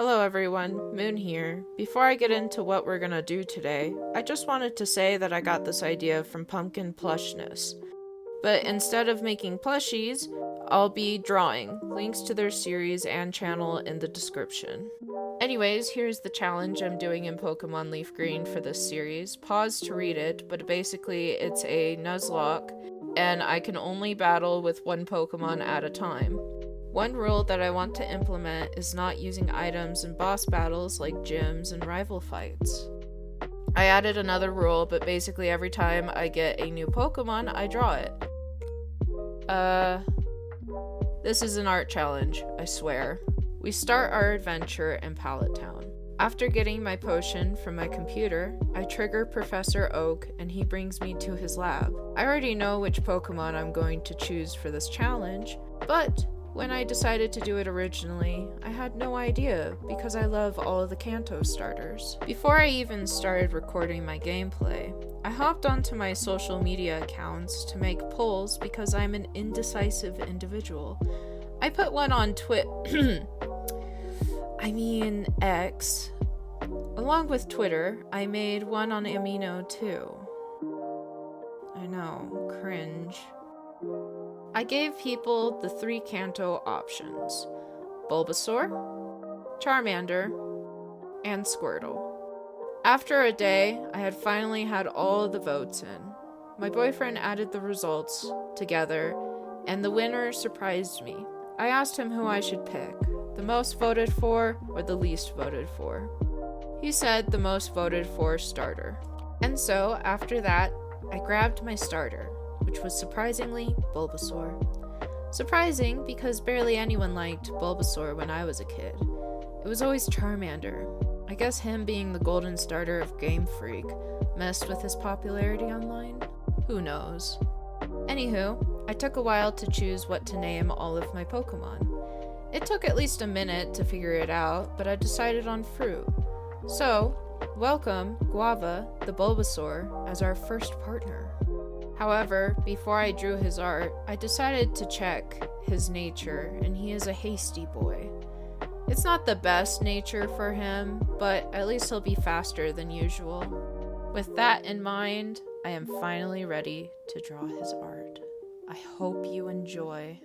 Hello everyone, Moon here. Before I get into what we're gonna do today, I just wanted to say that I got this idea from Pumpkin Plushness. But instead of making plushies, I'll be drawing. Links to their series and channel in the description. Anyways, here's the challenge I'm doing in Pokemon Leaf Green for this series. Pause to read it, but basically it's a Nuzlocke, and I can only battle with one Pokemon at a time. One rule that I want to implement is not using items in boss battles like gyms and rival fights. I added another rule, but basically every time I get a new Pokemon, I draw it. This is an art challenge, I swear. We start our adventure in Pallet Town. After getting my potion from my computer, I trigger Professor Oak and he brings me to his lab. I already know which Pokemon I'm going to choose for this challenge, but when I decided to do it originally, I had no idea because I love all of the Kanto starters. Before I even started recording my gameplay, I hopped onto my social media accounts to make polls because I'm an indecisive individual. I put one on X. Along with Twitter, I made one on Amino too. I know, cringe. I gave people the 3 Kanto options: Bulbasaur, Charmander, and Squirtle. After a day, I had finally had all of the votes in. My boyfriend added the results together, and the winner surprised me. I asked him who I should pick, the most voted for or the least voted for. He said the most voted for starter. And so, after that, I grabbed my starter, which was surprisingly Bulbasaur. Surprising because barely anyone liked Bulbasaur when I was a kid. It was always Charmander. I guess him being the golden starter of Game Freak messed with his popularity online? Who knows? Anywho, I took a while to choose what to name all of my Pokemon. It took at least a minute to figure it out, but I decided on fruit. So, welcome Guava, the Bulbasaur, as our first partner. However, before I drew his art, I decided to check his nature, and he is a hasty boy. It's not the best nature for him, but at least he'll be faster than usual. With that in mind, I am finally ready to draw his art. I hope you enjoy.